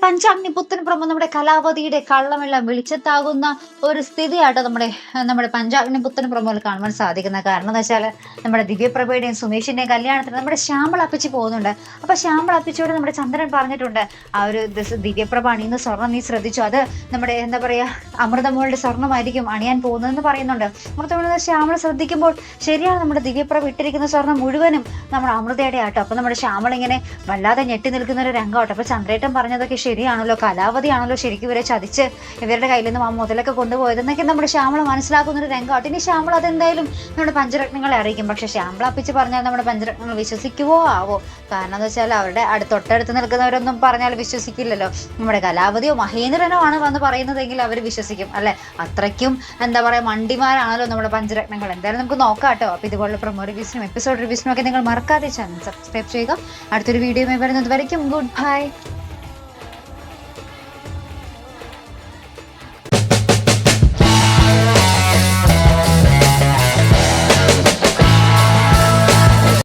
പഞ്ചാഗ്നിപുത്രൻ പ്രഭു നമ്മുടെ കലാവതിയുടെ കള്ളമെല്ലാം വെളിച്ചത്താകുന്ന ഒരു സ്ഥിതിയായിട്ട് നമ്മുടെ പഞ്ചാഗ്നിപുത്രൻ പ്രഭുവിൽ കാണുവാൻ സാധിക്കുന്ന കാരണം എന്ന് വെച്ചാൽ നമ്മുടെ ദിവ്യപ്രഭയുടെയും സുമേഷിന്റെയും കല്യാണത്തിന് നമ്മുടെ ശ്യാമള അപ്പിച്ച് പോകുന്നുണ്ട്. അപ്പൊ ശ്യാമള അപ്പിച്ചോട് നമ്മുടെ ചന്ദ്രൻ പറഞ്ഞിട്ടുണ്ട്, ആ ഒരു ദിവ്യപ്രഭ അണിയുന്ന സ്വർണ്ണം നീ ശ്രദ്ധിച്ചു, അത് നമ്മുടെ എന്താ പറയാ അമൃതമോളുടെ സ്വർണ്ണമായിരിക്കും അണിയാൻ പോകുന്നതെന്ന് പറയുന്നുണ്ട്. അമൃതമോളെ ശ്യാമള ശ്രദ്ധിക്കുമ്പോൾ ശരിയാണ്, നമ്മുടെ ദിവ്യപ്രഭ ഇട്ടിരിക്കുന്ന സ്വർണ്ണം മുഴുവനും നമ്മുടെ അമൃതയുടെ ആട്ടോ. അപ്പൊ നമ്മുടെ ശ്യാമള ഇങ്ങനെ വല്ലാതെ ഞെട്ടി നിൽക്കുന്ന ഒരു രംഗമാട്ടോ. അപ്പൊ ചന്ദ്രേട്ടൻ പറഞ്ഞതൊക്കെ ശരിയാണല്ലോ, കലാവതിയാണല്ലോ ശരിക്കും ഇവരെ ചതിച്ച് ഇവരുടെ കയ്യിൽ നിന്ന് ആ മുതലൊക്കെ കൊണ്ടുപോയതെന്നൊക്കെ നമ്മുടെ ശ്യാമള മനസ്സിലാക്കുന്ന ഒരു രംഗമാട്ടോ. ഇനി ശ്യാമള അതെന്തായാലും നമ്മുടെ പഞ്ചരത്നങ്ങളെ അറിയിക്കും. പക്ഷെ ശ്യാമള അപ്പിച്ച് പറഞ്ഞാൽ നമ്മുടെ പഞ്ചരത്നങ്ങൾ വിശ്വസിക്കുവോ ആവോ? കാരണം എന്ന് വെച്ചാൽ അവരുടെ തൊട്ടടുത്ത് നിൽക്കുന്നവരൊന്നും പറഞ്ഞാൽ വിശ്വസിക്കില്ലല്ലോ. നമ്മുടെ കലാവതിയോ മഹേന്ദ്രനോ ആണ് വന്ന് പറയുന്നതെങ്കിൽ അവർ വിശ്വസിക്കും അല്ലെ. അത്രയ്ക്കും എന്താ പറയാ മണ്ടിമാരാണല്ലോ നമ്മുടെ പഞ്ചരത്നങ്ങൾ. എന്തായാലും നമുക്ക് നോക്കാം കേട്ടോ. അപ്പൊ ഇതുപോലുള്ള പ്രൊമോ റിവ്യൂസിനും എപ്പിസോഡ് റിവ്യൂസിനും ഒക്കെ നിങ്ങൾ മറക്കാതെ ചാനൽ സബ്സ്ക്രൈബ് ചെയ്യുക. അടുത്തൊരു വീഡിയോ വരുന്നത് വരയ്ക്കും ഗുഡ് ബൈ.